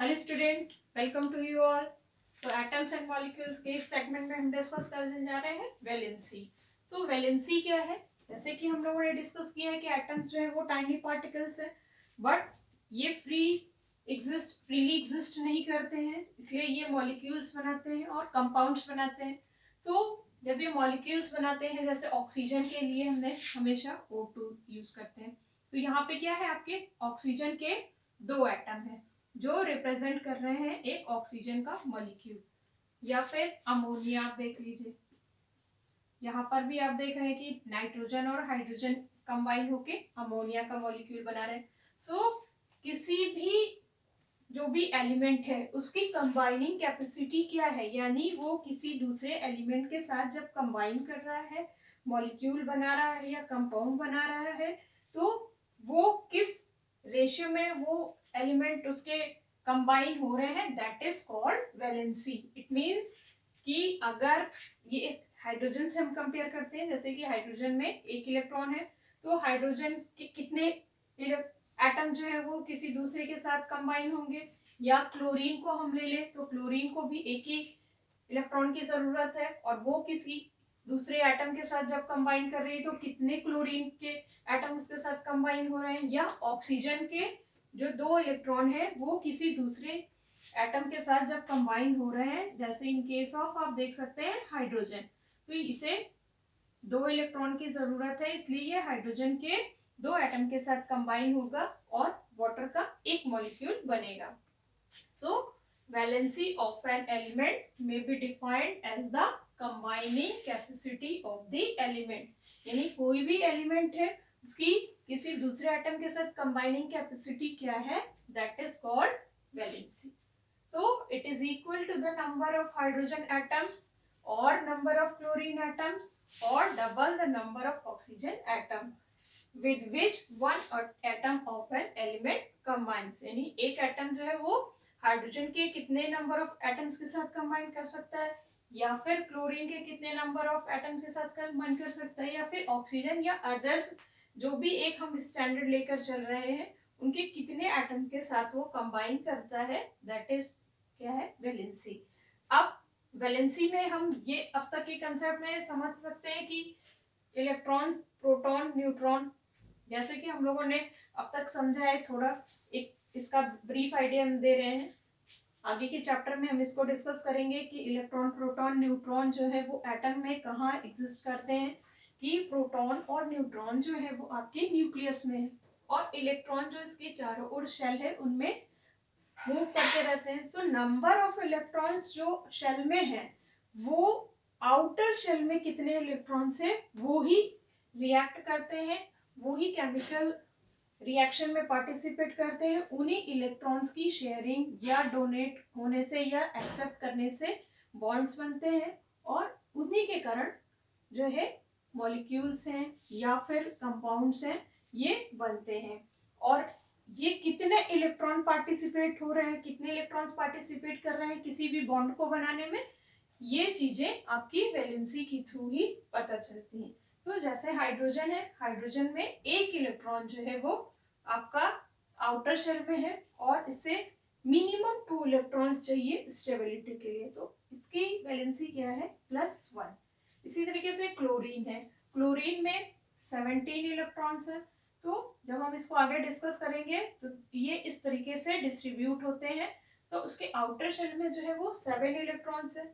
Hello students, welcome to you all. So atoms and molecules के इस segment में हम डिस्कस करने जा रहे हैं वैलेंसी। सो वैलेंसी क्या है? जैसे कि हम लोगों ने डिस्कस किया है कि एटम्स जो है वो टाइनी पार्टिकल्स है, बट ये फ्रीली एग्जिस्ट नहीं करते हैं, इसलिए ये मॉलिक्यूल्स बनाते हैं और कंपाउंड्स बनाते हैं। सो जब ये मॉलिक्यूल्स बनाते हैं, जैसे ऑक्सीजन के लिए हमने हमेशा O2 यूज करते हैं, तो यहाँ पे क्या है, आपके ऑक्सीजन के दो एटम है जो रिप्रेजेंट कर रहे हैं एक ऑक्सीजन का मॉलिक्यूल। या फिर अमोनिया आप देख लीजिए, यहाँ पर भी आप देख रहे हैं कि नाइट्रोजन और हाइड्रोजन कंबाइन होके अमोनिया का मॉलिक्यूल बना रहे हैं। सो किसी भी जो भी एलिमेंट है उसकी कंबाइनिंग कैपेसिटी क्या है, यानी वो किसी दूसरे एलिमेंट के साथ जब कंबाइन कर रहा है, मॉलिक्यूल बना रहा है या कंपाउंड बना रहा है, तो वो किस रेशियो में वो एलिमेंट उसके कंबाइन हो रहे हैं, that is called valency. It means कि अगर ये हाइड्रोजन से हम कंपेयर करते हैं, जैसे कि हाइड्रोजन में एक इलेक्ट्रॉन है, तो हाइड्रोजन के कितने एटम जो है वो किसी दूसरे के साथ कंबाइन होंगे। या क्लोरीन को हम ले ले तो क्लोरीन को भी एक ही इलेक्ट्रॉन की जरूरत है, और वो किसी दूसरे एटम के साथ जब कंबाइन कर रही है तो कितने क्लोरीन के एटम उसके साथ कंबाइन हो रहे हैं। या ऑक्सीजन के जो दो इलेक्ट्रॉन है वो किसी दूसरे एटम के साथ जब कंबाइन हो रहे हैं, जैसे इन केस ऑफ आप देख सकते हैं हाइड्रोजन, तो इसे दो इलेक्ट्रॉन की जरूरत है, इसलिए ये हाइड्रोजन के दो एटम के साथ कंबाइन होगा और वाटर का एक मॉलिक्यूल बनेगा। So valency of an element may be defined as the combining capacity of the element, यानी कोई भी एलिमेंट है उसकी किसी दूसरे एटम के साथ कंबाइनिंग कैपेसिटी क्या है, that is called valency. So it is equal to the number of hydrogen atoms or number of chlorine atoms or double the number of oxygen atom with which one atom of an element combines। यानी एक atom जो है वो hydrogen के कितने number of atoms के साथ combine कर सकता है, या फिर क्लोरीन के कितने नंबर ऑफ एटम्स के साथ कंबाइन कर सकता है, या फिर ऑक्सीजन या अदर्स जो भी एक हम स्टैंडर्ड लेकर चल रहे हैं उनके कितने एटम के साथ वो कंबाइन करता है, दैट इज क्या है, वैलेंसी। अब वैलेंसी में हम ये अब तक के कंसेप्ट में समझ सकते हैं कि इलेक्ट्रॉन्स, प्रोटॉन, न्यूट्रॉन, जैसे कि हम लोगों ने अब तक समझा है, थोड़ा एक इसका ब्रीफ आइडिया हम दे रहे हैं। आगे के चैप्टर में हम इसको डिस्कस करेंगे कि इलेक्ट्रॉन, प्रोटॉन, न्यूट्रॉन जो है वो एटम में कहाँ एग्जिस्ट करते हैं, कि प्रोटॉन और न्यूट्रॉन जो है वो आपके न्यूक्लियस में है, और इलेक्ट्रॉन जो इसके चारों ओर शेल है उनमें मूव करते रहते हैं। सो नंबर ऑफ इलेक्ट्रॉन्स जो शेल में है वो आउटर शेल में कितने इलेक्ट्रॉन्स है वो ही रिएक्ट करते हैं, वो ही केमिकल रिएक्शन में पार्टिसिपेट करते हैं। उन्हीं इलेक्ट्रॉन्स की शेयरिंग या डोनेट होने से या एक्सेप्ट करने से बॉन्ड्स बनते हैं, और उन्हीं के कारण जो है मॉलिक्यूल्स हैं या फिर कंपाउंड्स हैं ये बनते हैं। और ये कितने इलेक्ट्रॉन पार्टिसिपेट हो रहे हैं, कितने इलेक्ट्रॉन्स पार्टिसिपेट कर रहे हैं किसी भी बॉन्ड को बनाने में, ये चीजें आपकी वैलेंसी के थ्रू ही पता चलती हैं। तो जैसे हाइड्रोजन है, हाइड्रोजन में एक इलेक्ट्रॉन जो है वो आपका आउटर शेल में है, और इससे मिनिमम 2 इलेक्ट्रॉन्स चाहिए स्टेबिलिटी के लिए, तो इसकी वैलेंसी क्या है, +1। इसी तरीके से क्लोरीन है, क्लोरीन में 17 इलेक्ट्रॉन्स है। तो जब हम इसको आगे डिस्कस करेंगे तो ये इस तरीके से डिस्ट्रीब्यूट होते हैं, तो उसके आउटर शेल में जो है वो 7 इलेक्ट्रॉन्स है,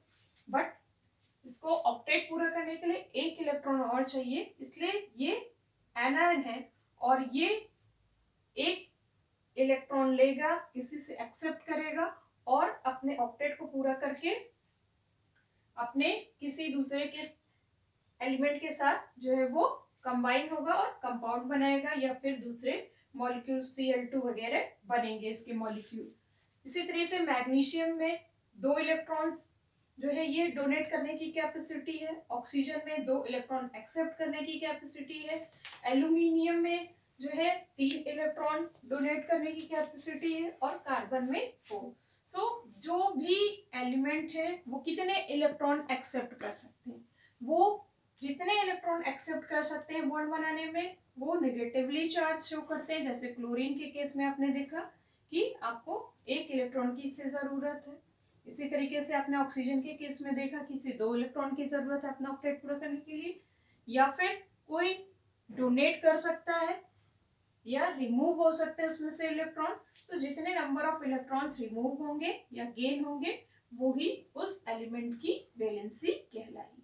बट इसको ऑक्टेट पूरा करने के लिए एक इलेक्ट्रॉन और चाहिए, इसलिए ये एनायन है, और ये एक इलेक्ट्रॉन लेगा, किसी से एक्सेप्ट करेगा, और अपने ऑक्टेट को पूरा करके अपने किसी दूसरे के एलिमेंट के साथ जो है वो कंबाइन होगा और कंपाउंड बनाएगा, या फिर दूसरे मॉलिक्यूल Cl2 वगैरह बनेंगे इसके मॉलिक्यूल। इसी तरीके से मैग्नीशियम में 2 इलेक्ट्रॉन्स जो है ये डोनेट करने की कैपेसिटी है, ऑक्सीजन में 2 इलेक्ट्रॉन एक्सेप्ट करने की कैपेसिटी है, एल्यूमिनियम में जो है 3 इलेक्ट्रॉन डोनेट करने की कैपेसिटी है, और कार्बन में 4। सो जो भी एलिमेंट है वो कितने इलेक्ट्रॉन एक्सेप्ट कर सकते हैं, वो जितने इलेक्ट्रॉन एक्सेप्ट कर सकते हैं बॉन्ड बनाने में वो नेगेटिवली चार्ज शो करते हैं। जैसे क्लोरीन के केस में आपने देखा कि आपको एक इलेक्ट्रॉन की इससे ज़रूरत है। इसी तरीके से आपने ऑक्सीजन के केस में देखा कि इसे 2 इलेक्ट्रॉन की ज़रूरत है अपना ऑक्टेट पूरा करने के लिए, या फिर कोई डोनेट कर सकता है या रिमूव हो सकते हैं उसमें से इलेक्ट्रॉन। तो जितने नंबर ऑफ इलेक्ट्रॉन्स रिमूव होंगे या गेन होंगे वो ही उस एलिमेंट की वैलेंसी कहलाएगी।